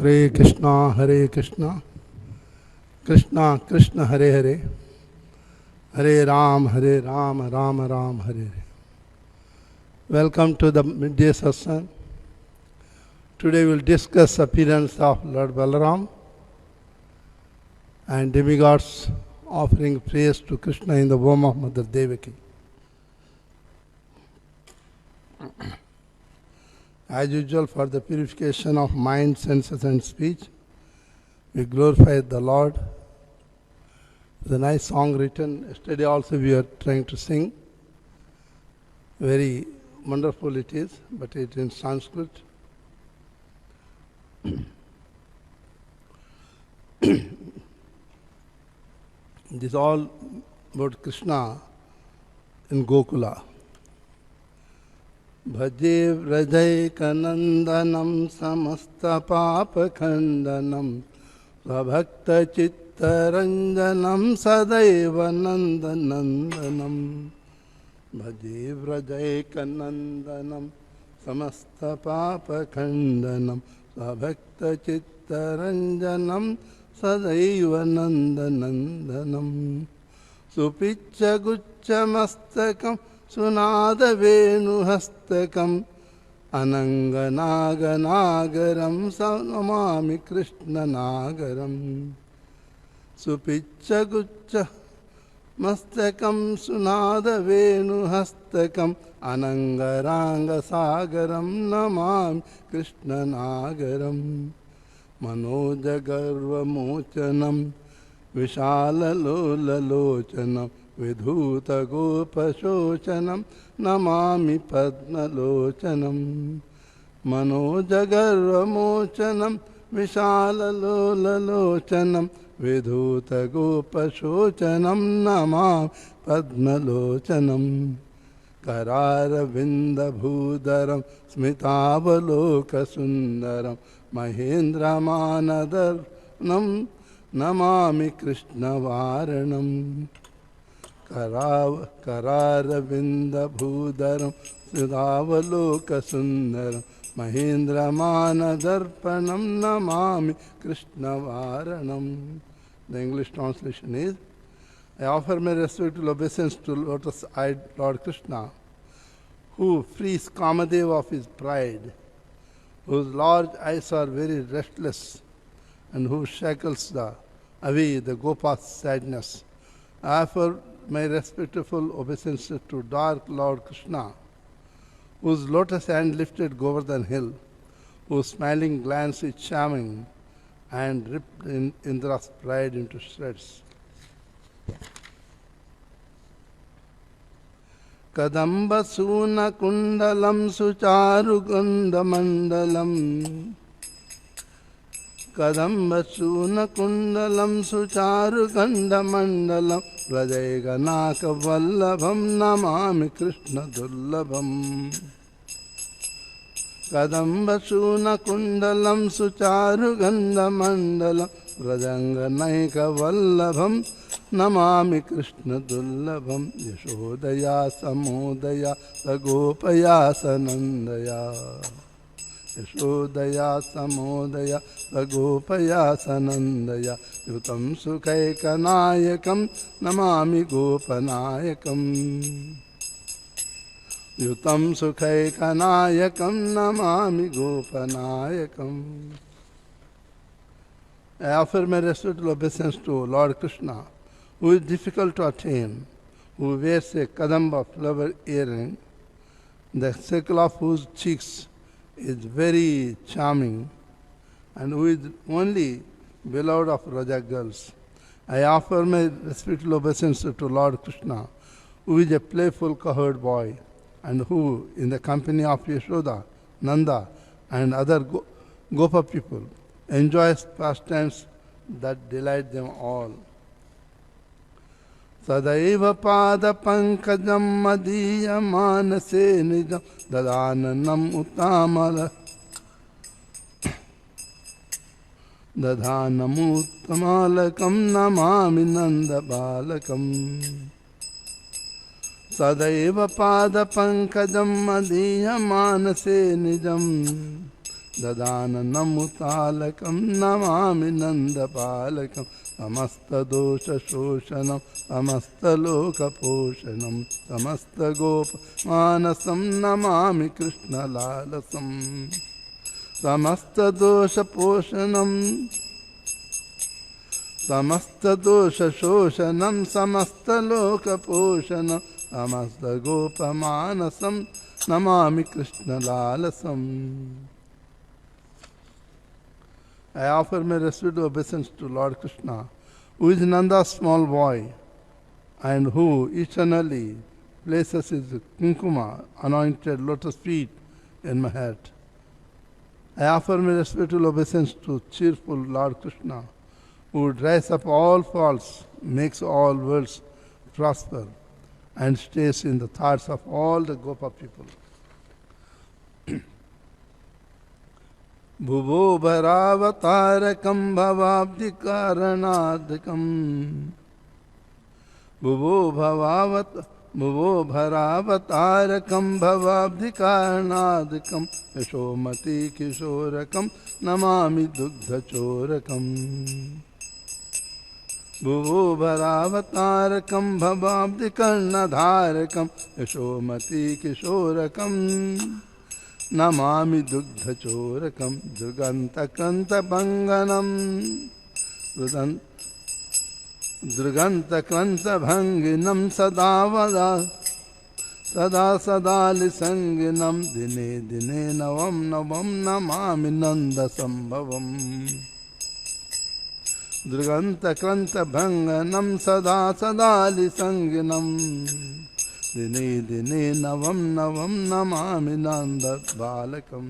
Hare Krishna, Krishna Krishna Hare Hare, Hare Ram, Ram Ram Hare Hare. Welcome to the midday session. Today we will discuss appearance of Lord Balaram and demigods offering praise to Krishna in the womb of Mother Devaki. As usual, for the purification of mind, senses and speech, we glorify the Lord. The nice song written yesterday also we are trying to sing. Very wonderful it is, but it is in Sanskrit. This is all about Krishna in Gokula. Bhaje vrajaikanandanam samasta papakhandanam svabhakta chittaranjanam sadaiva nandanandanam. Bhaje vrajaikanandanam samasta papakhandanam svabhakta chittaranjanam sadaiva nandanandanam. Supicha gucchamastakam Sunada Venuhastakam Ananganaganaagaram Sanamami Krishna Nagaram. Supicha Gucha Mastakam Sunada Venuhastakam Anangaranga Sagaram Namami Krishna Nagaram. Manoja Garva Mochanam Vishala Lola Lochanam Vidhuta Gopashochanam Namami Padnalochanam. Manojagarva Mochanam Vishala Lola Lochanam Vidhuta Gopashochanam Namami Padnalochanam. Karara Vinda Bhudaram Smitavaloka Sundaram Mahendra Manadarnam Namami Krishna Varanam. Kararavinda Bhudaram Sridhavaloka Sundaram Mahendra Manadarpanam Namami Krishna Varanam. The English translation is, I offer my respectful obeisance to lotus-eyed Lord Krishna, who frees Kamadeva of his pride, whose large eyes are very restless, and who shackles away the Gopa's sadness. I offer my respectful obeisance to dark Lord Krishna, whose lotus hand lifted Govardhan hill, whose smiling glance is charming and ripped Indra's pride into shreds. Kadamba Suna Kundalam Sucharu Gandamandalam Kadamba Suna Kundalam Sucharu Gandamandalam Vrajaiganaka Vallabham Namami Krishna Dullabham. Kadamba Suna Kundalam Sucharu Gandamandalam Vrajanganaika Vallabham Namami Krishna Dullabham. Yashodaya Samodaya Sagopaya Sanandaya. Yashodaya Samodaya Sagopaya Sanandaya. Yutam Sukaikanayakam Namami Gopanayakam. Yutam Sukaikanayakam Namami Gopanayakam. I offer my respectful obeisance to Lord Krishna, who is difficult to attain, who wears a kadamba flower earring, the circle of whose cheeks is very charming, and who is only beloved of Raja girls. I offer my respectful obeisance to Lord Krishna, who is a playful cowherd boy, and who, in the company of Yashoda, Nanda, and other Gopa people, enjoys pastimes that delight them all. Sadaiva pada pankajam madhiya manase nijam dadananam uttamala dadhanamuttamalakam namami nanda balakam. Sadaiva pada pankajam madhiya manase nijam ददाननमुतालकं Namami नन्दपालकं समस्तदोषशोषणं समस्तलोकपोषणं समस्तगोपमानसं Namami कृष्णलालसं समस्तदोषपोषणं समस्तदोषशोषणं समस्तलोकपोषणं समस्तगोपमानसं Namami कृष्णलालसम्. I offer my respectful obeisance to Lord Krishna, who is Nanda's small boy, and who eternally places his kunkuma, anointed lotus feet, in my heart. I offer my respectful obeisance to cheerful Lord Krishna, who dries up all faults, makes all worlds prosper, and stays in the thoughts of all the Gopa people. Bhuvo bharavatarkam bhavabdikaranadkam Bhuvo bharavatarkam bhavabdikaranadkam Yashomati kishorakam namami dugdhachorakam Bhuvo bharavatarkam bhavabdikarnadharakam Yashomati kishorakam Namami dugdhachorakam drugantakrantabhanganam drugantakrantabhanginam sadalisanginam dine dine navam namami nandasambhavam drugantakrantabhanganam sadalisanginam Dine dine navam namami nanda balakam.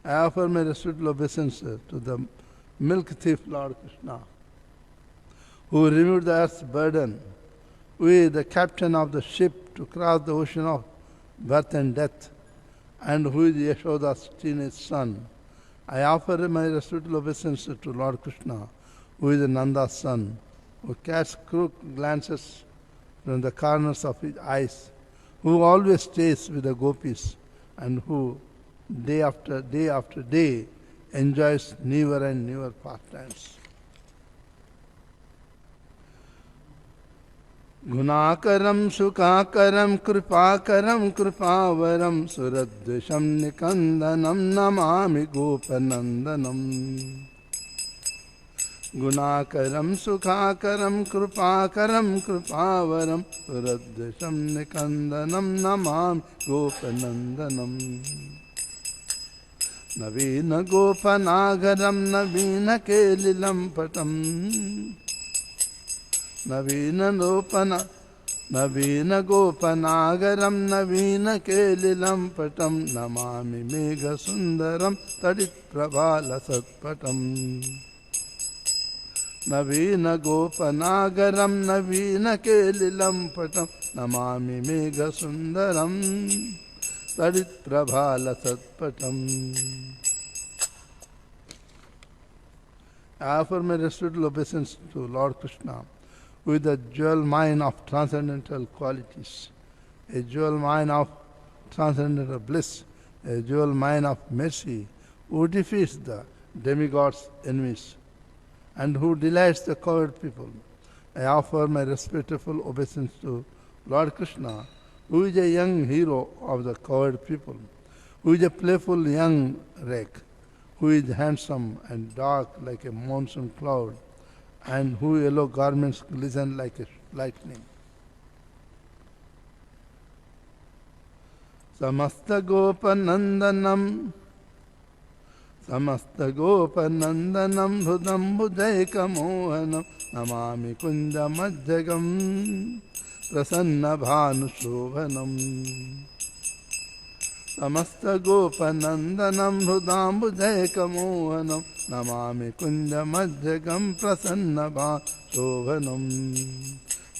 I offer my respectful obeisance to the milk thief Lord Krishna, who removed the earth's burden, who is the captain of the ship to cross the ocean of birth and death, and who is Yashoda's teenage son. I offer my respectful obeisance to Lord Krishna, who is Nanda's son, who casts crooked glances from the corners of his eyes, who always stays with the gopis, and who day after day enjoys newer and newer pastimes. Gunakaram sukakaram kripakaram kripavaram suradvisham nikandanam namami gopanandanam. Gunakaram sukakaram kripakaram kripavaram suradvisham nikandanam namami gopanandanam. Navina gopanagaram navina kelilam patam Navina gopanagaram navina kelilam patam namami mega sundaram tadit prabhala satpatam Navina gopanagaram navina kelilam patam namami mega sundaram tadit prabhala satpatam. I offer my respectful obeisance to Lord Krishna, with a jewel mine of transcendental qualities, a jewel mine of transcendental bliss, a jewel mine of mercy, who defeats the demigod's enemies, and who delights the coward people. I offer my respectful obeisance to Lord Krishna, who is a young hero of the coward people, who is a playful young wreck, who is handsome and dark like a monsoon cloud, and whose yellow garments glisten like a lightning. Samasta gopanandanam hrudam bujaika mohanam namami kunja madhyagam prasanna bhanu shobhanam. Samasta gopanandanam hrudam bujaika mohanam namami kunja madhyagam prasanna bhanu shobhanam.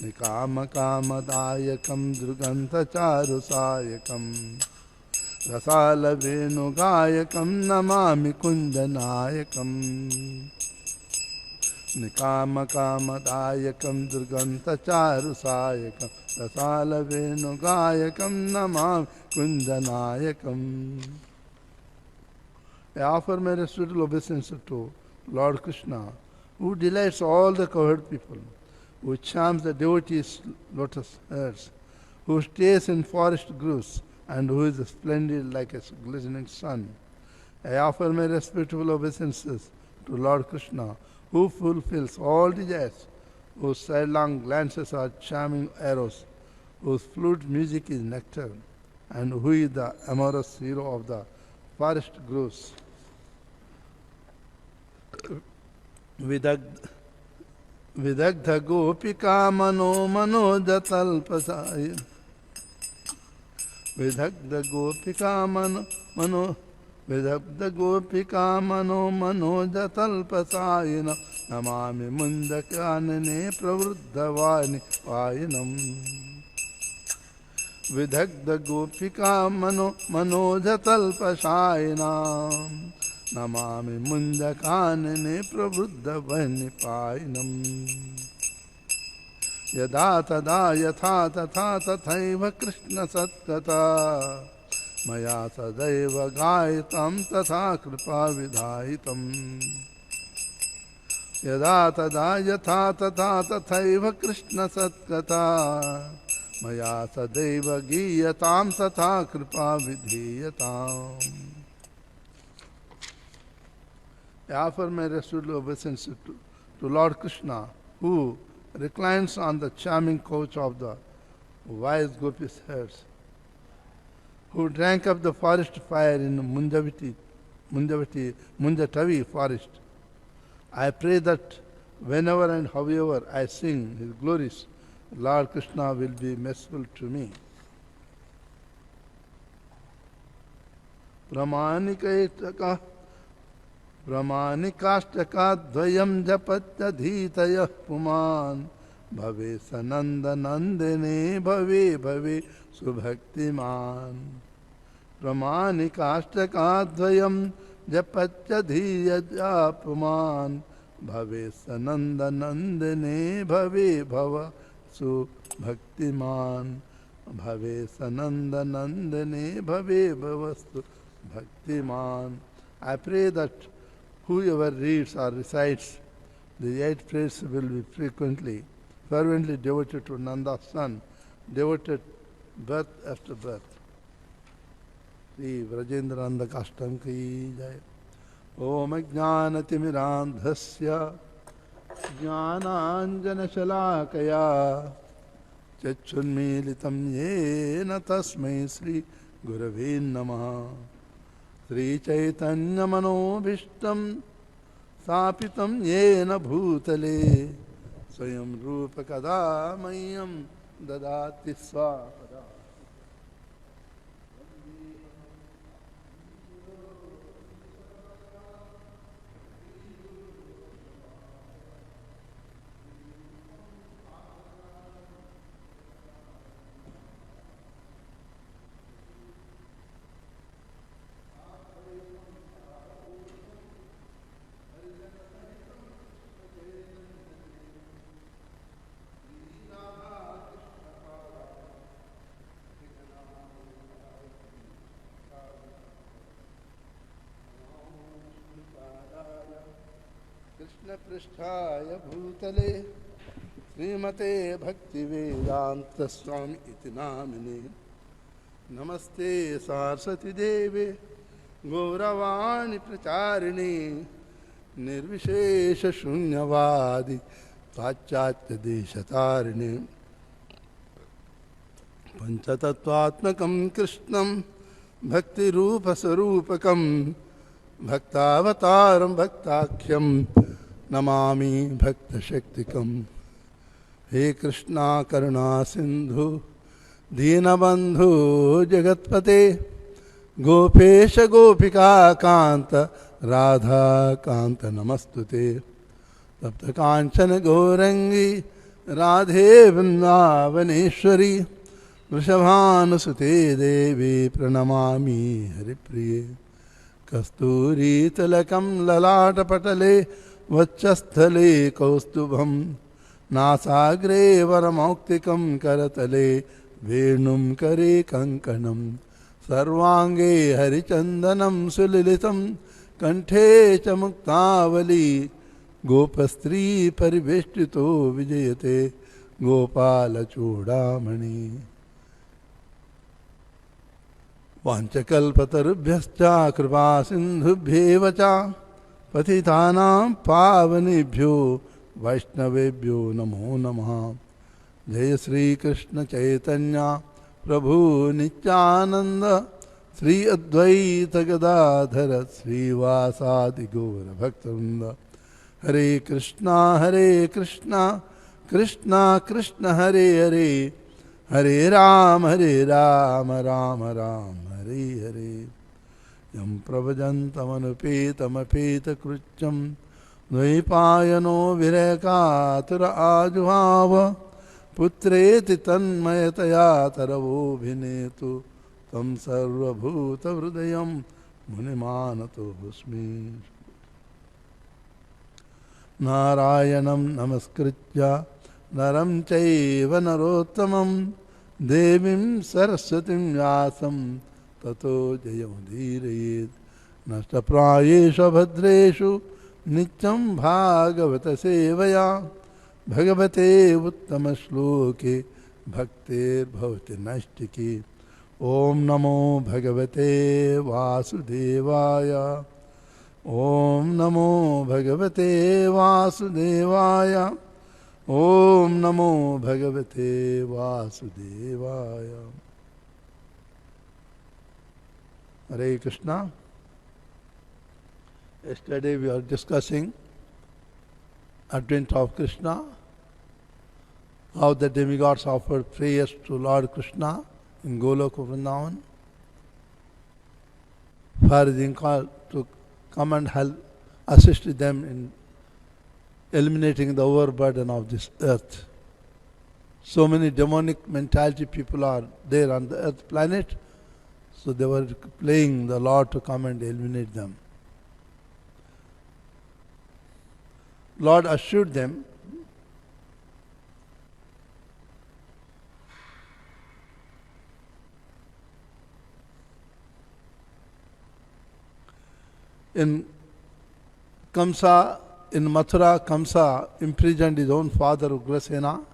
Nikama kamadayakam druganta charusayakam rasala venugayakam namami kunjanayakam. Nikama kamadayakam druganta charusayakam rasala venugayakam namami kunjanayakam. I offer my respectful obeisance to Lord Krishna, who delights all the cowherd people, who charms the devotees' lotus heads, who stays in forest groves, and who is splendid like a glistening sun. I offer my respectful obeisances to Lord Krishna, who fulfills all desires, whose sidelong glances are charming arrows, whose flute music is nectar, and who is the amorous hero of the forest groves. Vidagdha gopika mano jatalpasaya. Vidagdha gopika mano jatalpasayana. Namami mundakanane pravruddhavani vayanam. Vidagdha gopika mano jatalpasayana. Namami mundakanane pravruddhavani vayanam. Yada tada yatha tatha tathaiva Krishna sattata. Maya sadaiva gayitam tatha kripa vidhayitam. Yada tada yatha tatha tathaiva Krishna sattata. Maya sadaiva giyatam tatha kripa vidhiyatam. I offer my respectful obeisance to Lord Krishna, who reclines on the charming couch of the wise gopis' heads, who drank up the forest fire in Munjatavi forest. I pray that whenever and however I sing his glories, Lord Krishna will be merciful to me. Pramanikastakadvayam japatyadhitayah puman bhave sanandanandane bhave subhaktiman. Pramanikastakadvayam japatyadhitayah puman bhave sanandanandane bhave subhaktiman. Bhave sanandanandane bhave subhaktiman. I pray that whoever reads or recites the 8 prayers will be fervently devoted to Nanda's son, devoted birth after birth. Sri Vrajendrananda Kastam ki jai. Om Ajnanatimiraandhasya Jnananjana Shalakaya Chachunmilitam Yena Tasmai Sri Gurave Namaha. Sri Chaitanya Manobhishtam Sapitam Yena Bhutale Swayam Rupa Kada Mayam Dadati Swapada. पृष्ठाय भूतले श्रीमते भक्तिवेदांत स्वामी इति नामिने. नमस्ते सरस्वती देवे गौरवाणी प्रचारिणे निर्विशेष शून्यवादी पाश्चात्य देशतारिणे. पंचतत्वात्मकं कृष्णं भक्तिरूपस्वरूपकं भक्तावतारं भक्ताख्यं नमामि भक्तशक्तिकम्. हे कृष्णा करुणा सिंधु दीनबंधु जगत्पते गोपेश गोपिका कांत राधा कांत नमस्तुते. तप्त कांचन गौरंगी राधे वृंदावनेश्वरी वृषभानुसुते देवी प्रणमामि हरिप्रिये. कस्तूरी तिलकं ललाटपटले वक्षस्थले कौस्तुभं नासाग्रे वरमौक्तिकं करतले वेणुं करे कङ्कणं सर्वाङ्गे हरिचन्दनं सुललितं कंठे च मुक्तावली गोपस्त्री परिवेष्टितो विजयते गोपाल चूड़ामणि वाञ्छकल्पतरुभ्यश्च कृपा सिन्धुभ्येव च पतितानां पावनेभ्यो वैष्णवेभ्यो नमो नमः। जय श्री कृष्ण चैतन्य प्रभु नित्यानंद श्री अद्वैत गदाधर श्रीवासादि गौर भक्तवृंद। हरे कृष्णा कृष्णा कृष्णा हरे हरे, हरे राम राम राम हरे हरे। यं प्रव्रजन्तमनुपेतमपेतकृत्यं द्वैपायनो विरकातुर आजुहाव पुत्रेति तन्मयतया तरवोऽभिनेतु तं सर्वभूतहृदयं मुनिमानतोऽस्मि। नारायणं नमस्कृत्य नरं चैव नरोत्तमं देवीं सरस्वतीं व्यासं ततो जयमुदीरयेत्। नष्टप्रायेषु भद्रेषु नित्यं भागवत सेवया भगवते उत्तमश्लोके भक्तिर्भवति नैष्टिकी। ओम नमो भगवते वासुदेवाय, ओम नमो भगवते वासुदेवाय, ओम नमो भगवते वासुदेवाय। Hare Krishna. Yesterday we are discussing advent of Krishna, how the demigods offered prayers to Lord Krishna in Goloka Vrindavan for his call to come and help, assist them in eliminating the overburden of this earth. So many demonic mentality people are there on the earth planet, so they were praying the Lord to come and eliminate them. Lord assured them in Kamsa, in Mathura, Kamsa imprisoned his own father Ugrasena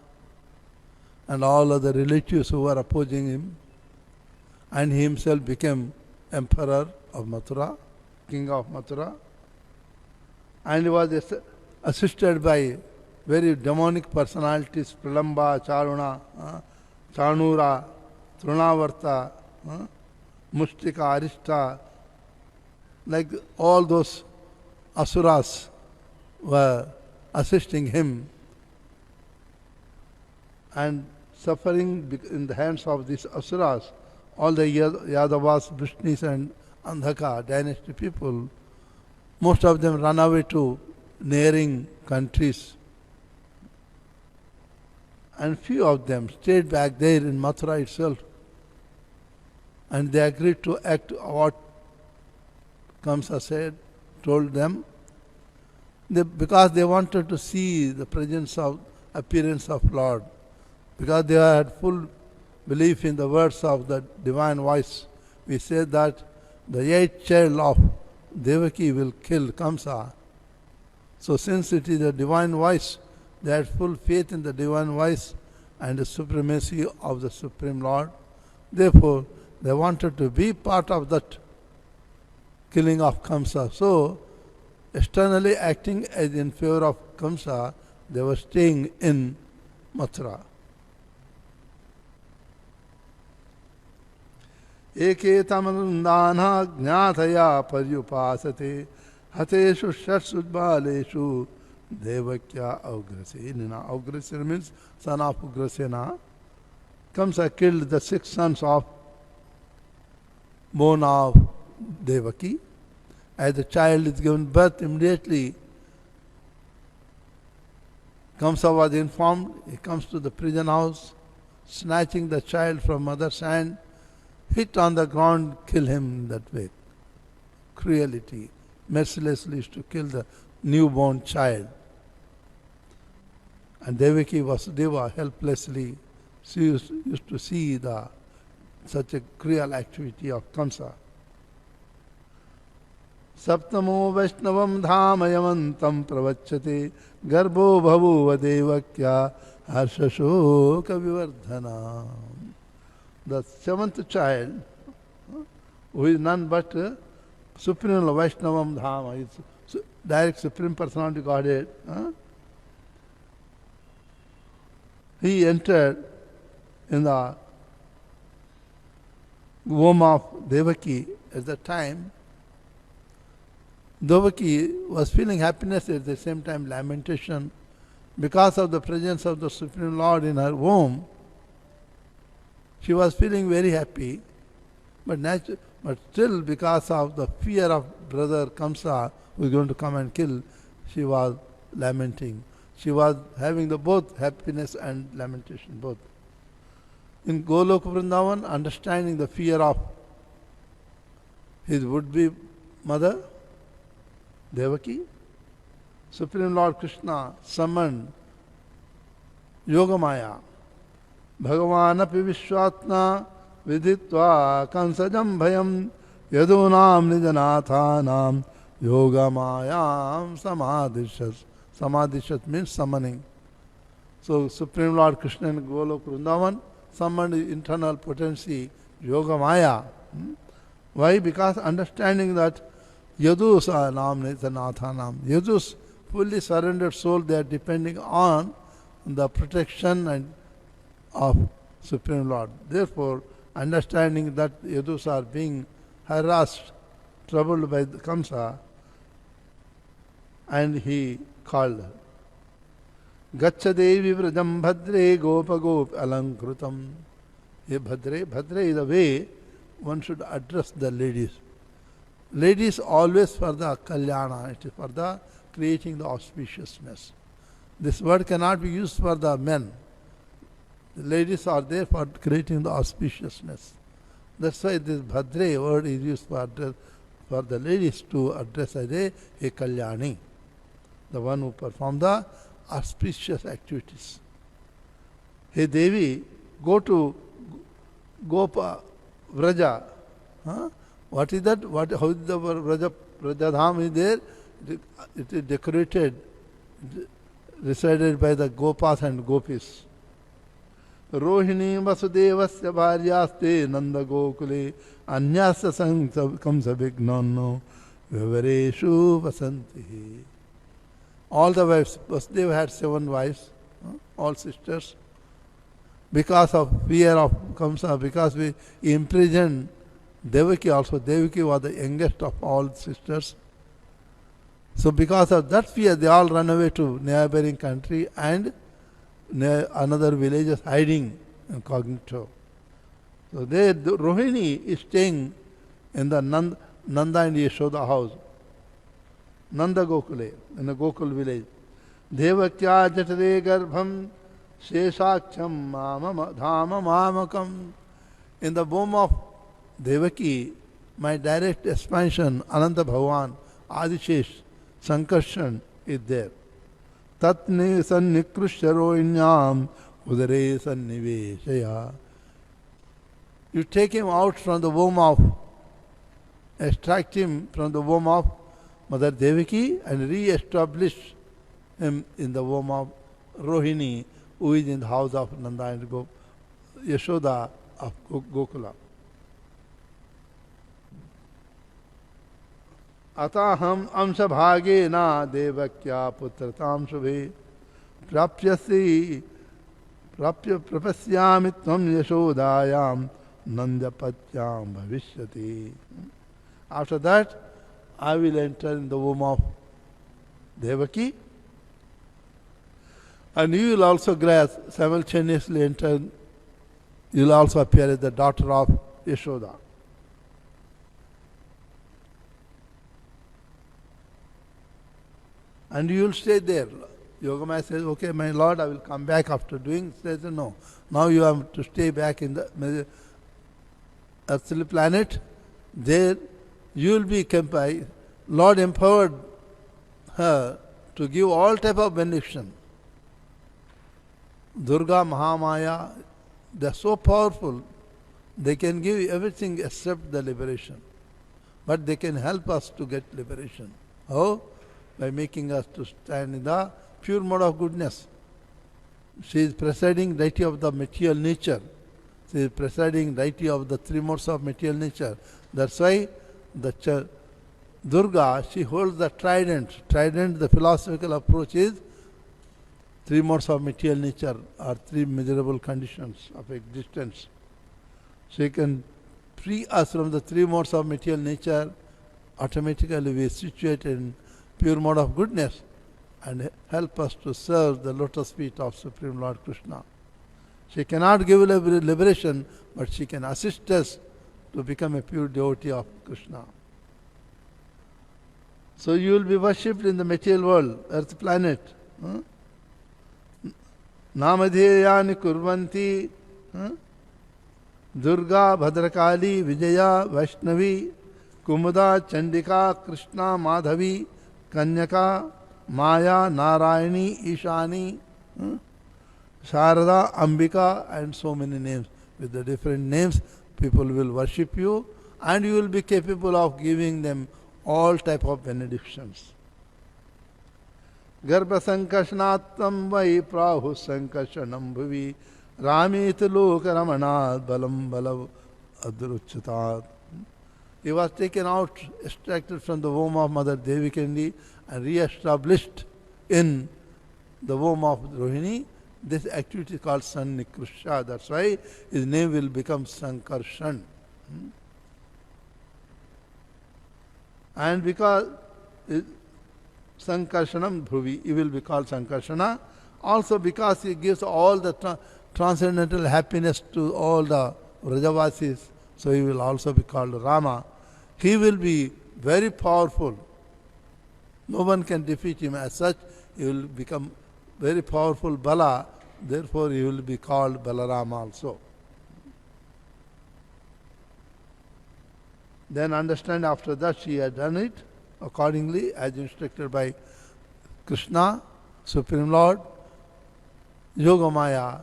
and all other relatives who were opposing him, and he himself became emperor of Mathura, king of Mathura, and he was assisted by very demonic personalities, Pralamba, Charuna, Chanura, Trunavarta, Mustika, Arishta, like all those asuras were assisting him and suffering in the hands of these asuras. All the Yadavas, Vrishnis and Andhaka dynasty people, most of them ran away to neighboring countries, and few of them stayed back there in Mathura itself, and they agreed to act what Kamsa said, told them, because they wanted to see the appearance of Lord, because they had full belief in the words of the divine voice. We said that the 8th child of Devaki will kill Kamsa. So since it is a divine voice, they had full faith in the divine voice and the supremacy of the Supreme Lord. Therefore, they wanted to be part of that killing of Kamsa. So, externally acting as in favor of Kamsa, they were staying in Mathura. Eketamandana jnataya paryupasate hateshu shatsuddbaleshu devakya augrasenina. Augrasena means son of Ugrasena. Kamsa killed the 6 sons of born of Devaki. As the child is given birth, immediately Kamsa was informed. He comes to the prison house, snatching the child from mother's hand, hit on the ground, kill him in that way. Cruelty, mercilessly is to kill the newborn child. And Devaki Vasudeva helplessly used to see such a cruel activity of Kamsa. Saptamo Vaishnavam Dhamayamantam Pravachyate Garbo Bhavuva Devakya Harshashoka Vivardhana. The seventh child, who is none but Supreme Vaishnavam Dhama, is direct Supreme Personality Godhead. He entered in the womb of Devaki at the time. Devaki was feeling happiness, at the same time lamentation, because of the presence of the Supreme Lord in her womb. She was feeling very happy, but still because of the fear of brother Kamsa, who is going to come and kill, she was lamenting. She was having the both happiness and lamentation, both. In Goloka Vrindavan, understanding the fear of his would-be mother, Devaki, Supreme Lord Krishna summoned Yogamaya. Bhagavanapi Vishwatma Viditva Kansajam Bhayam Yadunam Nijanathanam Yogamayam Samadhishat. Samadhishat means summoning. So Supreme Lord Krishna in Goloka Vrindavan summoned internal potency, Yogamaya. Why? Because understanding that Yadus are Nam Nijanathanam. Yadus, fully surrendered soul, they are depending on the protection and of Supreme Lord. Therefore, understanding that Yadus are being harassed, troubled by the Kamsa, and he called her. Gacha Devi Vrajam Bhadre Gopa Gop Alankrutam. Bhadre is the way one should address the ladies. Ladies always for the kalyana, it is for the creating the auspiciousness. This word cannot be used for the men. The ladies are there for creating the auspiciousness. That's why this Bhadre word is used for the ladies to address as a kalyani, the one who perform the auspicious activities. Hey Devi, go to Gopa Vraja. What is that? How is the Vrajadham is there? It is decorated, resided by the Gopas and Gopis. Rohini Vasudevasya Bharyaste Nanda Gokule Anyasya Kamsa Vignono Vivareshu Vasanti. All the wives, Vasudeva had 7 wives, all sisters. Because of fear of Kamsa, because we imprisoned Devaki also. Devaki was the youngest of all sisters. So because of that fear, they all run away to neighboring country and another villages hiding incognito. So Rohini is staying in the Nanda and Yashoda house. Nanda Gokule, in the Gokul village. Devakya Jatare Garbham Sheshaksham Dhama Mamakam. In the womb of Devaki, my direct expansion, Ananta Bhagavan, Adishesh, Sankarshan is there. Tatne Sannikrushyaroinyam Udare Sanniveshaya. You take him out from the womb of, extract him from the womb of Mother Devaki and re-establish him in the womb of Rohini, who is in the house of Nanda and Yashoda of Gokula. Ataham amsa bhagena devakya putratam shubhe prapya prapasyami tvam yashodayam nandapatyam bhavishyati. After that, I will enter in the womb of Devaki, and you will also simultaneously enter, you will also appear as the daughter of Yashoda. And you will stay there. Yogamaya says, okay, my Lord, I will come back after doing. He says, no. Now you have to stay back in the earthly planet. There you will be kept. Lord empowered her to give all type of benediction. Durga, Mahamaya, they are so powerful. They can give everything except the liberation. but they can help us to get liberation. How? By making us to stand in the pure mode of goodness. She is presiding deity of the material nature. She is presiding deity of the three modes of material nature. That's why the Durga, she holds the trident. Trident, the philosophical approach is three modes of material nature are three measurable conditions of existence. She can free us from the three modes of material nature. Automatically we situate in pure mode of goodness and help us to serve the lotus feet of Supreme Lord Krishna. She cannot give liberation, but she can assist us to become a pure devotee of Krishna. So you will be worshipped in the material world, earth planet. Namadheyani kurvanti Durga, Bhadrakali, Vijaya, Vaishnavi, Kumuda, Chandika, Krishna, Madhavi, Kanyaka, Maya, Narayani, Ishani, Sharada, Ambika, and so many names. With the different names, people will worship you, and you will be capable of giving them all type of benedictions. Garbha Sankashnatam Vai Prahu Sankashanam Bhuvi Ramit Loka Ramanat Balam Balav Adruchatat. He was taken out, extracted from the womb of Mother Devakandi and re-established in the womb of Rohini. This activity is called Sannikrusha. That's why his name will become Sankarshan. And because Sankarshanam Bhuvi, he will be called Sankarshana. Also because he gives all the transcendental happiness to all the Vrajavasis, so he will also be called Rama. He will be very powerful. No one can defeat him. As such, he will become very powerful Bala. Therefore, he will be called Balarama also. Then understand after that she had done it accordingly as instructed by Krishna, Supreme Lord. Yogamaya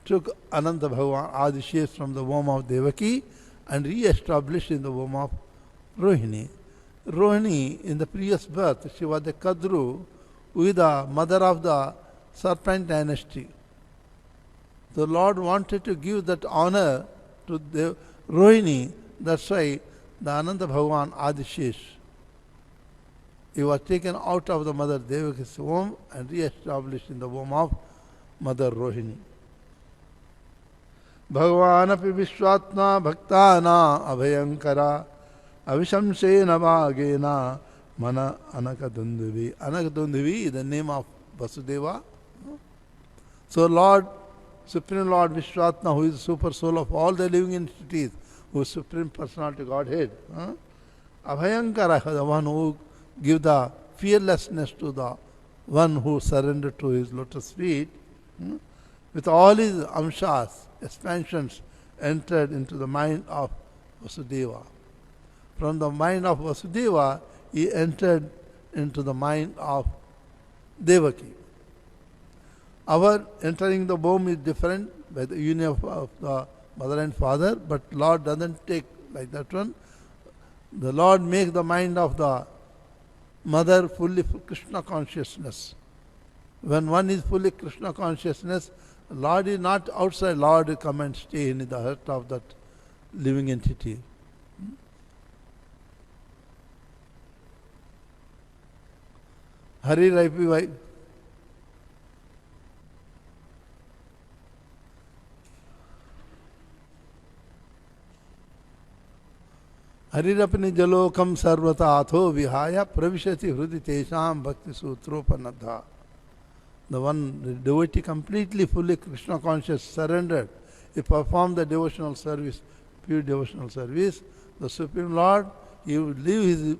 took Ananta Bhagavan Adishesh from the womb of Devaki and re-established in the womb of Rohini. Rohini, in the previous birth, she was the Kadru, who is the mother of the serpent dynasty. The Lord wanted to give that honor to the Rohini. That's why the Ananta Bhagavan Adishesh, he was taken out of the mother Devaki's womb and re-established in the womb of Mother Rohini. Bhagavanapi Vishwatma Bhaktana Abhayankara Avishamsena Bhagena Mana Anakadunduvi. Anakadunduvi is the name of Vasudeva. So Lord, Supreme Lord Vishwatma, who is the super soul of all the living entities, who is Supreme Personality Godhead, Abhayankara, the one who gives the fearlessness to the one who surrendered to his lotus feet, with all his amshas, expansions, entered into the mind of Vasudeva. From the mind of Vasudeva, he entered into the mind of Devaki. Our entering the womb is different by the union of the mother and father, but Lord doesn't take like that one. The Lord makes the mind of the mother fully Krishna consciousness. When one is fully Krishna consciousness, Lord is not outside. Lord will come and stay in the heart of that living entity. Hari Raipi Vai. Harirapani jalokam sarvata atho vihaya pravishati hrudi tesham bhakti sutropanadha. The one, the devotee completely, fully Krishna conscious, surrendered. He performed the devotional service, pure devotional service. The Supreme Lord, he would leave his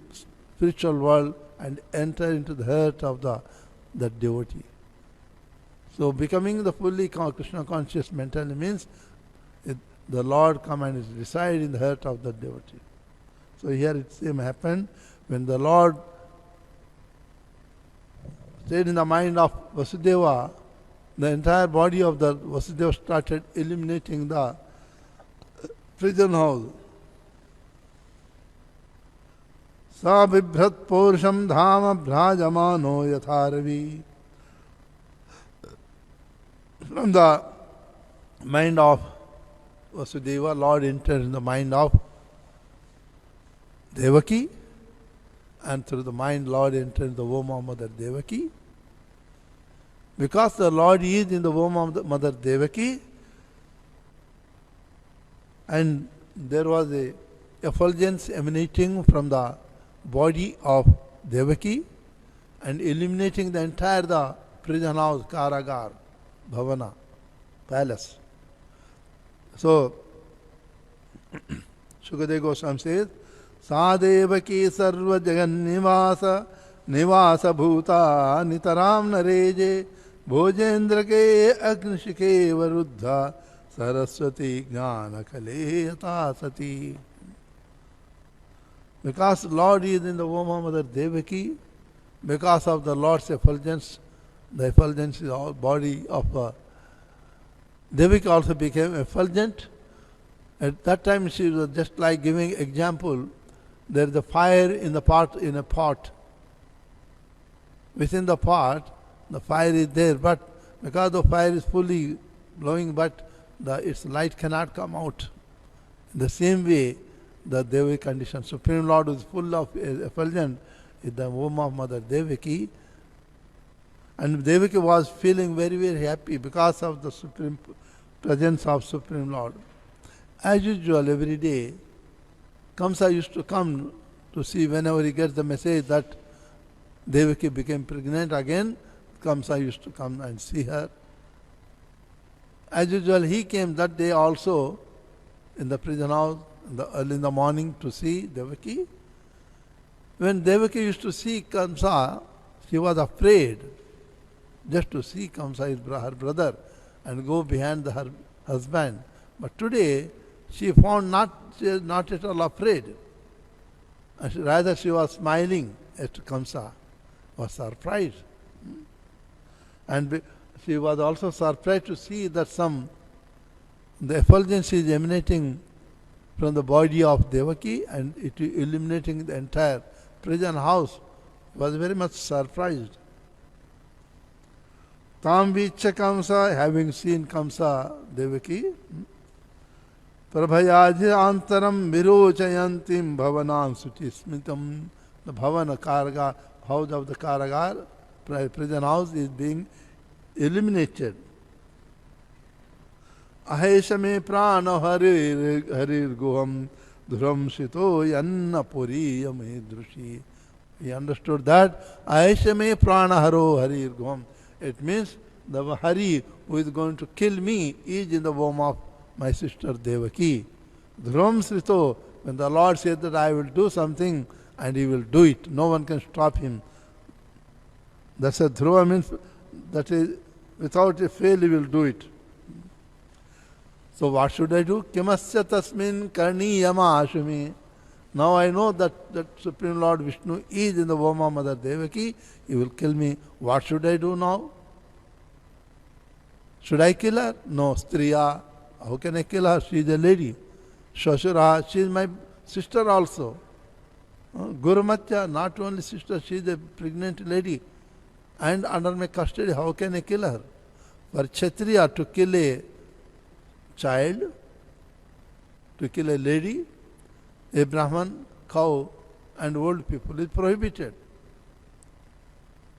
spiritual world and enter into the heart of that devotee. So becoming the fully Krishna conscious mentally means the Lord come and reside in the heart of that devotee. So here it same happened when the Lord stayed in the mind of Vasudeva, the entire body of the Vasudeva started illuminating the prison house. Sa bibhrat porusham dhama bhrajamano yatharvi. From the mind of Vasudeva, Lord entered in the mind of Devaki, and through the mind Lord entered in the womb of Mother Devaki. Because the Lord is in the womb of the Mother Devaki, and there was a effulgence emanating from the body of Devaki and illuminating the entire the prison house, Karagar, Bhavana, palace. So, Shukadeva Goswami says, Sa Devaki sarva jagan nivasa bhuta nitaram nareje bhojendra ke agnishike varuddha saraswati jnana kale yatasati. Because Lord is in the womb of Mother Devaki, because of the Lord's effulgence, the effulgence is all body of Devaki also became effulgent. At that time she was just like giving example. There is a fire in the pot, in a pot. Within the pot, the fire is there, but because the fire is fully blowing, but its light cannot come out. In the same way, the Devaki condition, Supreme Lord was full of effulgence in the womb of Mother Devaki, and Devaki was feeling very, very happy because of the supreme presence of Supreme Lord. As usual, every day, Kamsa used to come to see whenever he gets the message that Devaki became pregnant again. Kamsa used to come and see her. As usual, he came that day also in the prison house early in the morning to see Devaki. When Devaki used to see Kamsa, she was afraid just to see Kamsa, her brother, and go behind her husband. But today, she found she was not at all afraid. Rather, she was smiling at Kamsa, was surprised. And she was also surprised to see that the effulgence is emanating from the body of Devaki and it is illuminating the entire prison house. Was very much surprised. Tam vichya Kamsa, having seen Kamsa Devaki, Prabhayaji antaram virochayantim bhavanam suti smitam. The bhavana karagar, house of the karagar, prison house is being illuminated. Aheshame prana harir guham dhuram shito yanna puri yame drushi. He understood that Aheshame prana haro harir guham. It means the Hari who is going to kill me is in the womb of my sister Devaki. Dhruvam Srito, when the Lord said that I will do something and he will do it, no one can stop him. That's a Dhruva means that is without a fail he will do it. So what should I do? Kimasya tasmin karni yama ashumi. Now I know that Supreme Lord Vishnu is in the womb of Mother Devaki, he will kill me. What should I do now? Should I kill her? No, Striya. How can I kill her? She is a lady. Shashura, she is my sister also. Gurumatya, not only sister, she is a pregnant lady and under my custody. How can I kill her? For Kshatriya to kill a child, to kill a lady, a Brahman, cow and old people is prohibited.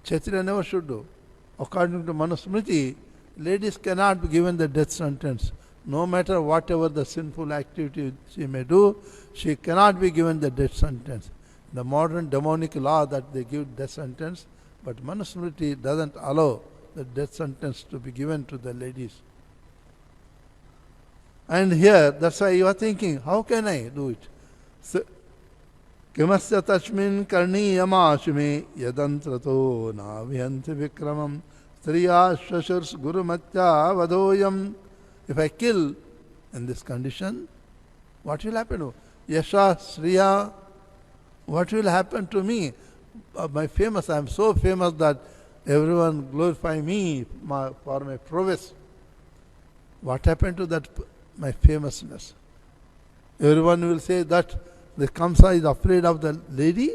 Kshatriya never should do. According to Manusmriti, ladies cannot be given the death sentence. No matter whatever the sinful activity she may do, she cannot be given the death sentence. The modern demonic law that they give death sentence, but Manusmriti doesn't allow the death sentence to be given to the ladies. And here, that's why you are thinking, how can I do it? So, Kimasya tashmin karni yamashmi yadantrato navihanti vikramam striya shashurs gurumatya vadoyam. If I kill in this condition, what will happen to Yasha, Sriya? What will happen to me? I am so famous that everyone glorify me for my prowess. What happened to that, my famousness? Everyone will say that the Kamsa is afraid of the lady.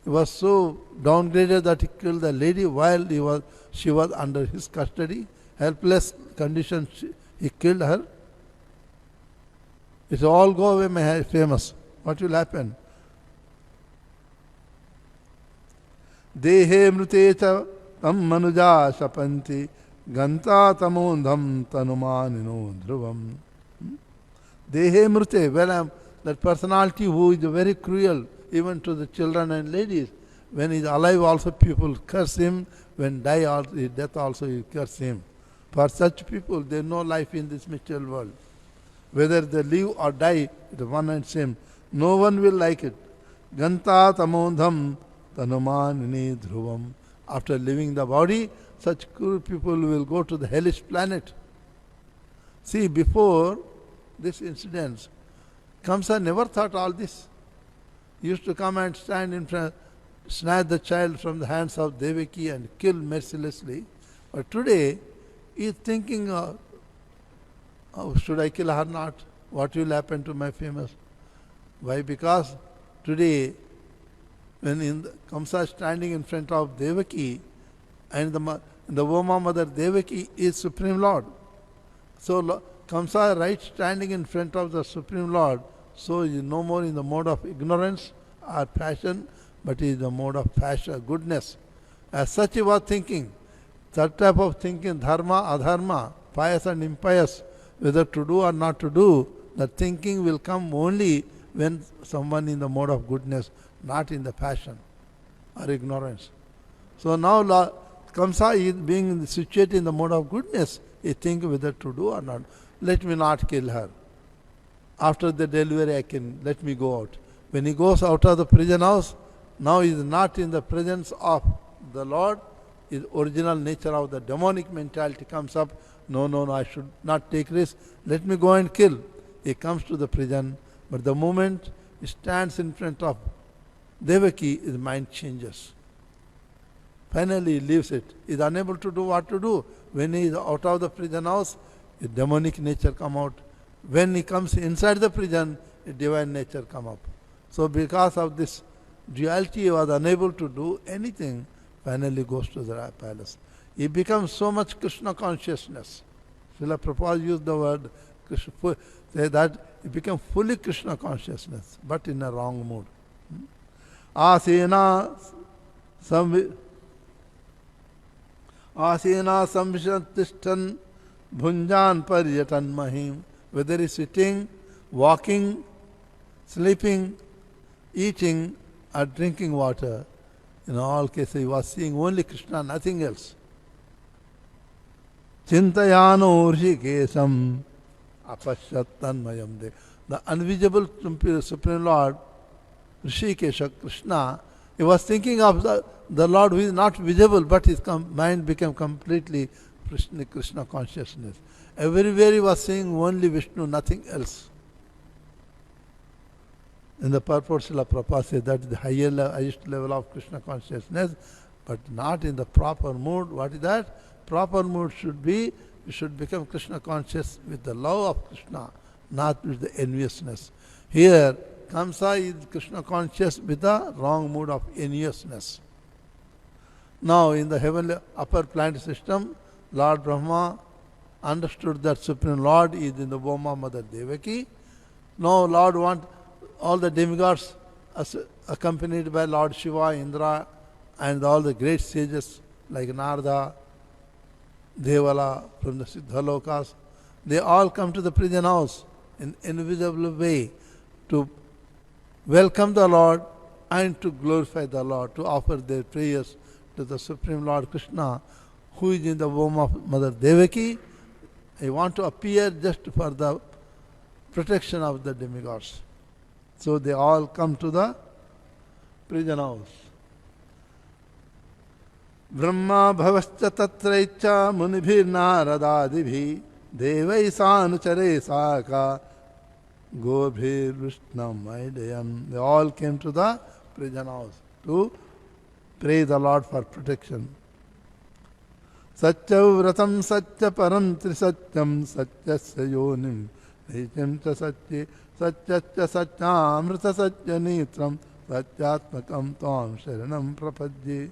He was so downgraded that he killed the lady while she was under his custody. Helpless condition, he killed her. It will all go away, my famous. What will happen? Dehe mrute cha tam manuja shapanti ganta tamondham tanumanino dhruvam. Dehe mrute, that personality who is very cruel even to the children and ladies. When he is alive also people curse him. When death also you curse him. For such people there is no life in this material world. Whether they live or die, it is one and same. No one will like it. Ganta tamondham tanumanini dhruvam. After leaving the body, such cruel people will go to the hellish planet. See, before this incident, Kamsa never thought all this. He used to come and stand in front, snatch the child from the hands of Devaki and kill mercilessly. But today, he is thinking, should I kill her or not? What will happen to my famous? Why? Because today, when Kamsa is standing in front of Devaki, and the Oma mother Devaki is Supreme Lord. So Kamsa right standing in front of the Supreme Lord, so he is no more in the mode of ignorance or passion, but he is the mode of passion, goodness. As such he was thinking. That type of thinking, dharma, adharma, pious and impious, whether to do or not to do, the thinking will come only when someone in the mode of goodness, not in the passion or ignorance. So now Kamsa is being situated in the mode of goodness. He thinks whether to do or not. Let me not kill her. After the delivery, let me go out. When he goes out of the prison house, now he is not in the presence of the Lord. His original nature of the demonic mentality comes up. No, I should not take risk. Let me go and kill. He comes to the prison, but the moment he stands in front of Devaki, his mind changes. Finally, he leaves it. He is unable to do what to do. When he is out of the prison house, his demonic nature come out. When he comes inside the prison, a divine nature come up. So because of this duality, he was unable to do anything. Finally goes to the palace. He becomes so much Krishna consciousness. Srila Prabhupada used the word Krishna, say that he became fully Krishna consciousness, but in a wrong mood. Asena samvishantistan bhunjan paryatan mahim. Whether he is sitting, walking, sleeping, eating or drinking water, in all cases he was seeing only Krishna, nothing else. Chintayano Rishikesam apashyatan mayam. The invisible Supreme Lord, Rishikesha, Krishna, he was thinking of the Lord who is not visible, but his mind became completely Krishna consciousness. Everywhere he was seeing only Vishnu, nothing else. In the purport, Srila Prabhupada said that is the highest level of Krishna consciousness, but not in the proper mood. What is that? Proper mood should be, you should become Krishna conscious with the love of Krishna, not with the enviousness. Here, Kamsa is Krishna conscious with the wrong mood of enviousness. Now, in the heavenly upper planet system, Lord Brahma understood that Supreme Lord is in the womb of Mother Devaki. Now, Lord wants all the demigods accompanied by Lord Shiva, Indra, and all the great sages like Narada, Devala from the Siddhalokas. They all come to the prison house in invisible way to welcome the Lord and to glorify the Lord, to offer their prayers to the Supreme Lord Krishna, who is in the womb of Mother Devaki. They want to appear just for the protection of the demigods. So they all come to the prison house. Brahma bhavascha tatraicha munibhir naradadibhi devai sanuchare saka gobhir vishnam maidayam. They all came to the prison house to pray the Lord for protection. Satya vratam satya param trisatyam satyasya yonim nityam cha satya satya satya amrita satya nitram Satyatmakam Tvam Sharanam Prapadye.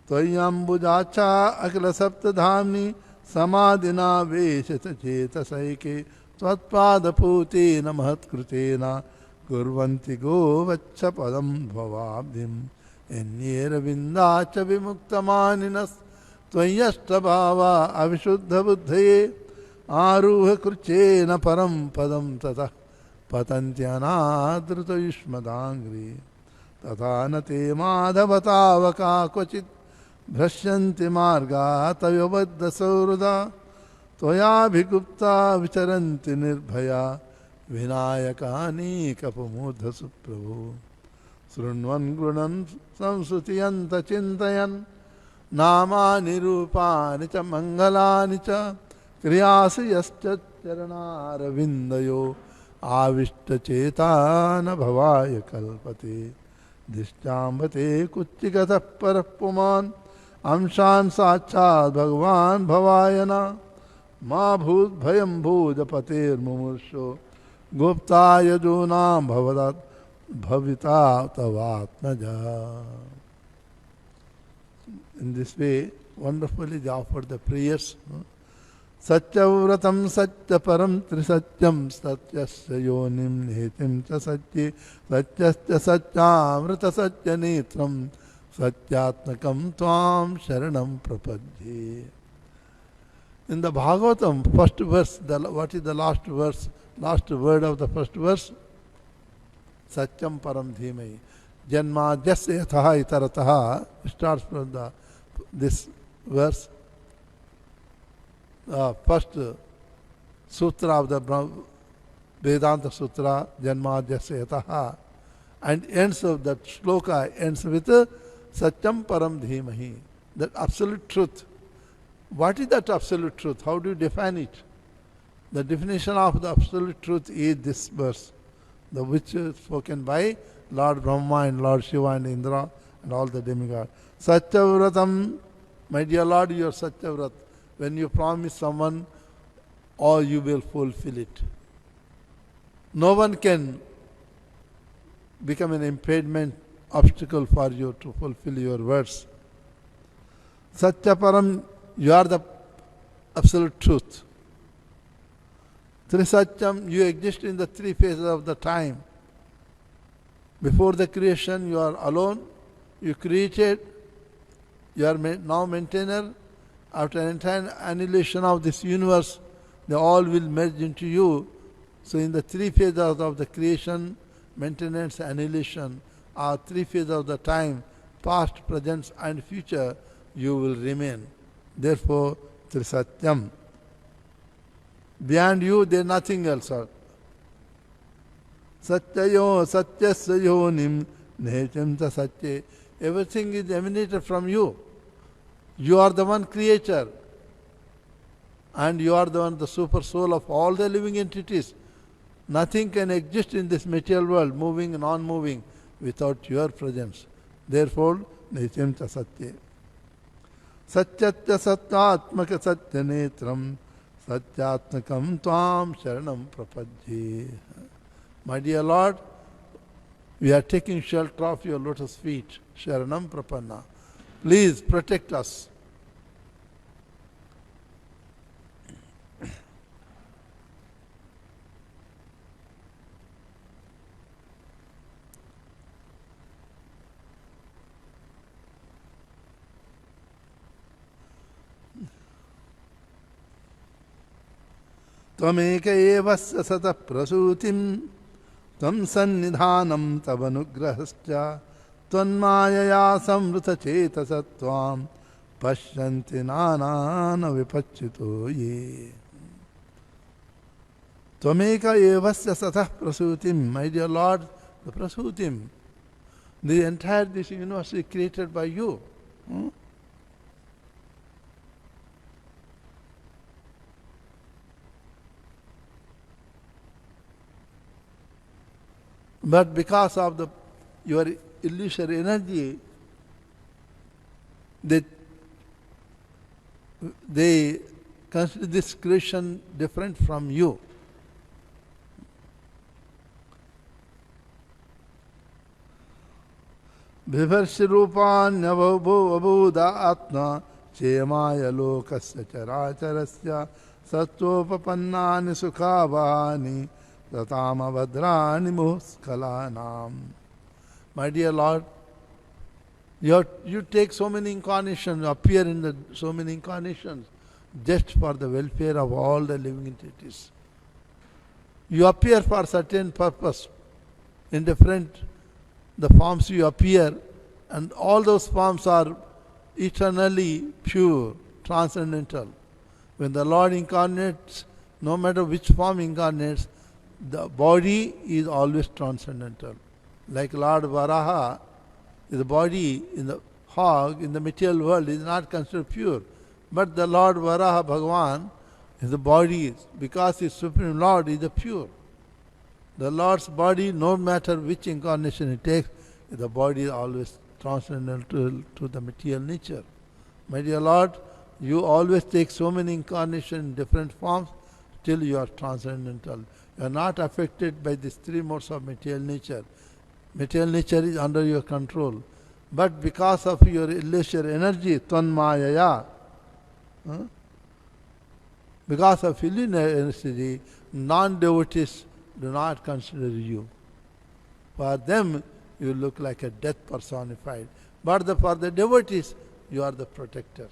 Tvayambujacha Akila Saptadhamni Samadhina Veshata Chetasaike Tvatpadaputina Mahatkrutena Kurvanti Govaccha Padam Bhavabdim Enyera Vindacha Vimuktamaninas Tvayashtabhava Avishuddha Buddhaye Aruha Kruchena Param Padam Tata Patantyana Druta Yushmadangri Tathanate Madhavatavaka Kvachit Bhrashyanti Marga Tayavadda Sauruda Toya Bhigupta Vicharanti Nirbhaya Vinayakani Kapamudha Suprabhu Srunvan Grunan Samsutiyanta Chintayan Nama Nirupani Cha Mangalani Cha Kriyasi Yascha Charanara Vindayo Avishta Chetana Bhavaya Kalpate Dishtambate Kuchikata Parapuman Amshan Sachad Bhagavan Bhavayana Ma Bhut Bhayam Bhujapatir Mumursho Gupta Yajunam Bhavadat Bhavita Tavatmaja. In this way, wonderfully they offered the prayers. Satyavratam Satyaparam Trisatyam Satyasya Yonim Netim Cha Satye Satyasya Satyamrita Satya Netram Satyatmakam Tvam Sharanam Prapadye. In the Bhagavatam, first verse, what is the last verse? Last word of the first verse? Satyam Param Dhimai. Janma Jasya Yathaha Itarataha starts from this verse. First sutra of the Vedanta Sutra, Janma Jasya Yathaha, and ends of that shloka ends with Satyam Param Dhimahi, that absolute truth. What is that absolute truth? How do you define it? The definition of the absolute truth is this verse, the which is spoken by Lord Brahma and Lord Shiva and Indra and all the demigods. Satyavratam, my dear Lord, you are Satyavrat. When you promise someone, or you will fulfill it. No one can become an impediment, obstacle for you to fulfill your words. Satyaparam, you are the absolute truth. Trisatyam, you exist in the three phases of the time. Before the creation, you are alone, you created, you are now maintainer. After an entire annihilation of this universe, they all will merge into you. So in the three phases of the creation, maintenance, annihilation, are three phases of the time, past, present and future, you will remain. Therefore, Trisatyam. Beyond you, there is nothing else. Satyayo Satyasya Yonim Nehyam Ta Satye. Everything is emanated from you. You are the one creator. And you are the one, the super soul of all the living entities. Nothing can exist in this material world, moving and non-moving, without your presence. Therefore, Nehyam Ta Satye. Satyatya Satyatmaka Satya Netram Satyatmakam Tvam Sharanam Prapadye. My dear Lord, we are taking shelter of your lotus feet. Sharanam Prapanna. Please protect us. Tvameka evasya sata prasutim Tvam sannidhanam tavanugrahascha Tvanmayaya samvrita chetasatvam Pashyanti nanana vipachito ye. Tvameka evasya satah prasutim. My dear Lord, the prasutim, the entire this universe is created by you. But because of your illusory energy, they consider this creation different from you. Bivarshi rupanyabhuda atma chemaya lokasya characharasya sattvopapannani sukhavani tatama bhadrani muskalanam. My dear Lord, you take so many incarnations, appear in so many incarnations just for the welfare of all the living entities. You appear for certain purpose in the forms you appear, and all those forms are eternally pure, transcendental. When the Lord incarnates, no matter which form incarnates, the body is always transcendental. Like Lord Varaha, the body in the hog, in the material world, is not considered pure. But the Lord Varaha Bhagavan, the body, because His Supreme Lord is the pure. The Lord's body, no matter which incarnation it takes, the body is always transcendental to the material nature. My dear Lord, you always take so many incarnations in different forms, till you are transcendental. You are not affected by these three modes of material nature. Material nature is under your control. But because of your illusory energy, tanmayaya, because of illusory energy, non-devotees do not consider you. For them, you look like a death personified. But for the devotees, you are the protector.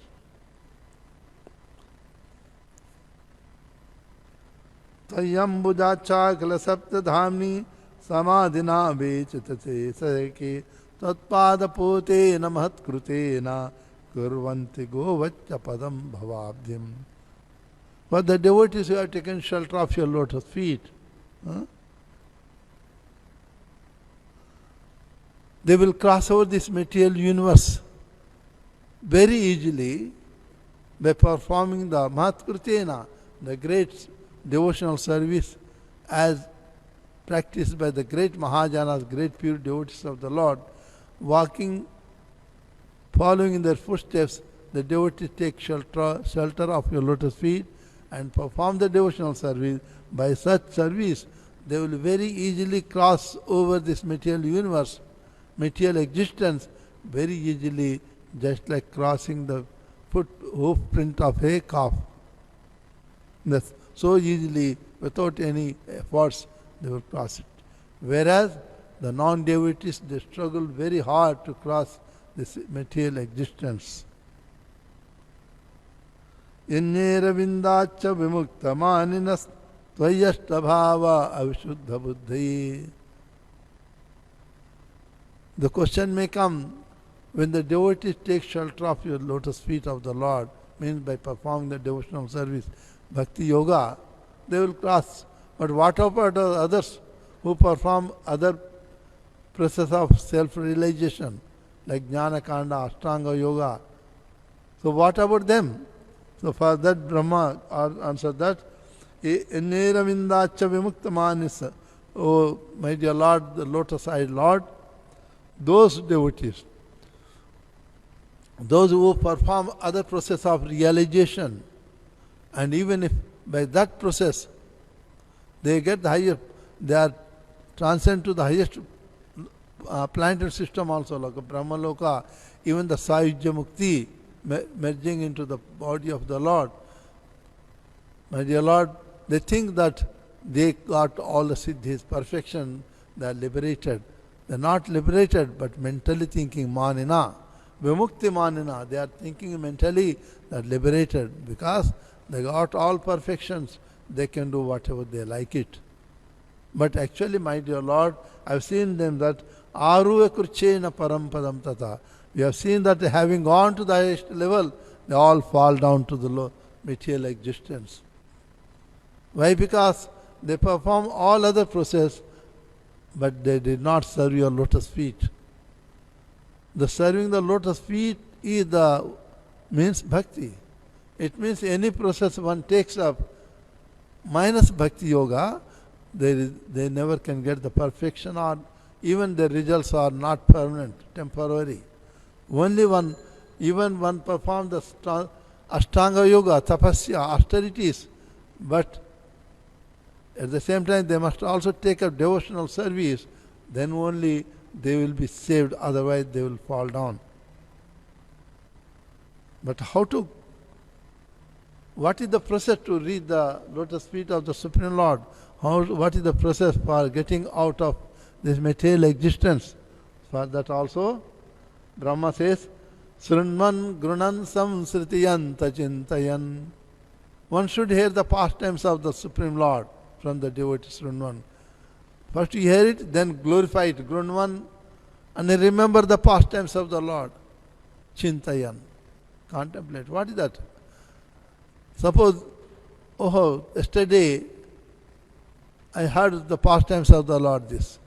Tayyambujacha saptadhamni samadhina vechitate sareke tatpadapotena mahatkrutena kurvanti govaccha padam bhavabdhim. But the devotees who have taken shelter of your lotus feet, they will cross over this material universe very easily by performing the Mahatkrutena, the great devotional service as practiced by the great Mahajanas, great pure devotees of the Lord. Walking, following in their footsteps, the devotees take shelter of your lotus feet and perform the devotional service. By such service, they will very easily cross over this material universe, material existence, very easily, just like crossing the hoofprint of a calf. That's so easily, without any efforts, they will cross it. Whereas the non-devotees, they struggle very hard to cross this material existence. Innera vindacha vimukta maninas tvayashta bhava avishuddha buddhi. The question may come, when the devotees take shelter of your lotus feet of the Lord, means by performing the devotional service, bhakti yoga, they will cross. But what about the others who perform other process of self-realization, like Jnana Kanda, Ashtanga Yoga? So what about them? So for that Brahma answered that, Innera vindacha vimukta manisa. Oh my dear Lord, the lotus-eyed Lord, those devotees, those who perform other process of realization, and even if by that process they get the higher, they are transcend to the highest planetary system also, like Brahma Loka, even the Sayujya Mukti, merging into the body of the Lord. My dear Lord, they think that they got all the siddhis, perfection, they are liberated. They are not liberated, but mentally thinking manina, vimukti manina, they are thinking mentally they are liberated because they got all perfections, they can do whatever they like it. But actually, my dear Lord, I have seen them that aruva kurchena parampadam tata. We have seen that having gone to the highest level, they all fall down to the low material existence. Why? Because they perform all other process, but they did not serve your lotus feet. The serving the lotus feet is means bhakti. It means any process one takes up minus bhakti yoga, they never can get the perfection, or even the results are not permanent, temporary. Only one, even one performs the Ashtanga yoga, tapasya, austerities, but at the same time they must also take up devotional service, Then only they will be saved, otherwise they will fall down. But what is the process to reach the lotus feet of the Supreme Lord? What is the process for getting out of this material existence? For that also, Brahma says, Srinman grunan samsritiyan tachintayan. One should hear the pastimes of the Supreme Lord from the devotee Srinman. First you hear it, then glorify it, Grunvan, and then remember the pastimes of the Lord. Chintayan. Contemplate. What is that? Suppose, yesterday I heard the pastimes of the Lord this.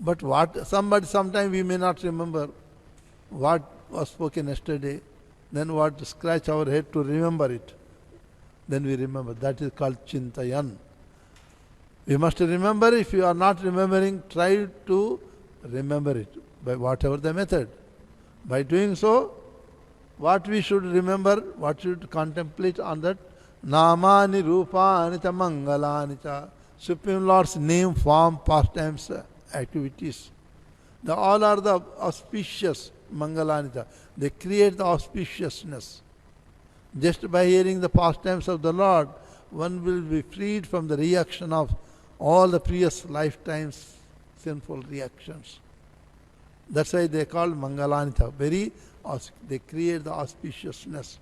But sometime we may not remember what was spoken yesterday. Then what scratch our head to remember it. Then we remember. That is called Chintayan. We must remember. If you are not remembering, try to remember it by whatever the method. By doing so, what we should remember, what should contemplate on that? Namani Rupani cha Mangalani cha. Supreme Lord's name, form, pastimes, activities. All are the auspicious Mangalani cha. They create the auspiciousness. Just by hearing the pastimes of the Lord, one will be freed from the reaction of all the previous lifetimes' sinful reactions. That's why they call Mangalanita. They create the auspiciousness.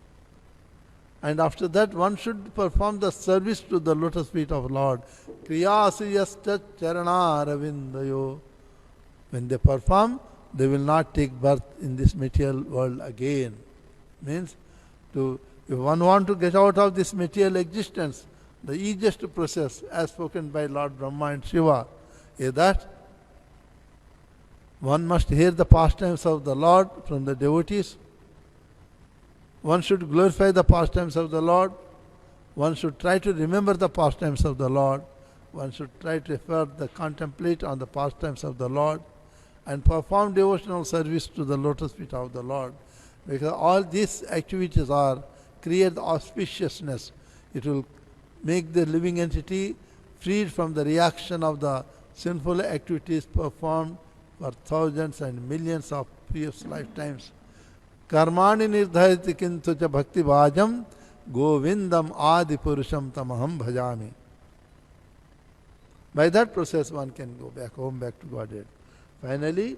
And after that, one should perform the service to the lotus feet of Lord. Kriyasiyasta charana ravindayo. When they perform, they will not take birth in this material world again. Means, if one want to get out of this material existence, the easiest process, as spoken by Lord Brahma and Shiva, is that one must hear the pastimes of the Lord from the devotees. One should glorify the pastimes of the Lord. One should try to remember the pastimes of the Lord. One should try to contemplate on the pastimes of the Lord and perform devotional service to the lotus feet of the Lord. Because all these activities create the auspiciousness. It will make the living entity freed from the reaction of the sinful activities performed for thousands and millions of previous lifetimes. Karmani nirdhayati kintu cha bhakti bhajam govindam adi purusham tamaham bhajami. By that process one can go back home, back to Godhead. Finally,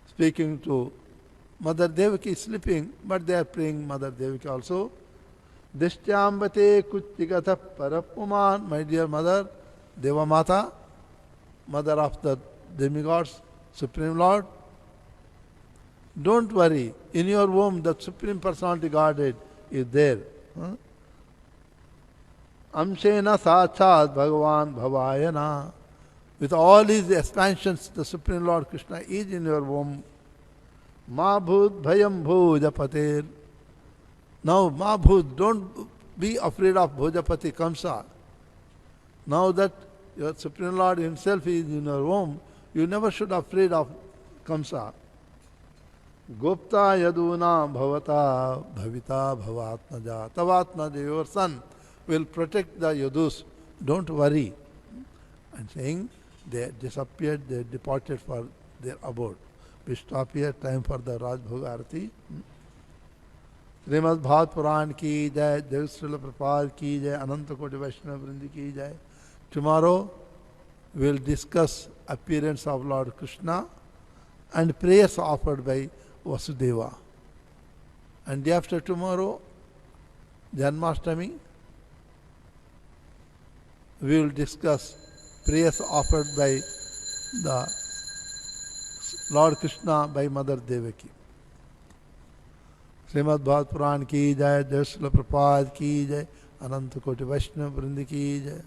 speaking to Mother Devaki is sleeping, but they are praying Mother Devaki also. Dishtyambate kuchigata parapuman, my dear mother, Deva Mata, mother of the demigods, Supreme Lord. Don't worry, in your womb the Supreme Personality Godhead is there. Amshena Sachat Bhagavan Bhavayana. With all his expansions, the Supreme Lord Krishna is in your womb. Ma bhut bhayam bhojapatir. Now, ma bhut, don't be afraid of Bhojapati Kamsa. Now that your Supreme Lord himself is in your womb, you never should be afraid of Kamsa. Gupta yaduna bhavata bhavita bhavatmaja. Tavatmaja, your son, will protect the yadus. Don't worry. And saying, they disappeared, they departed for their abode. We stop here, time for the Raj Bhoga Arati. Srimad Bhagavatam Puran ki jai, Dev Srila Prabhupada ki jai, Ananta Koti Vaishnava Vrindi ki jai. Tomorrow we will discuss appearance of Lord Krishna and prayers offered by Vasudeva. And day after tomorrow, Janmashtami, we will discuss prayers offered by the Lord Krishna by Mother Devaki. Srimad Bhagavatam Puran ki jai, Dev Srila Prabhupada ki jai, Ananta Koti Vaishnava Vrindi ki jai.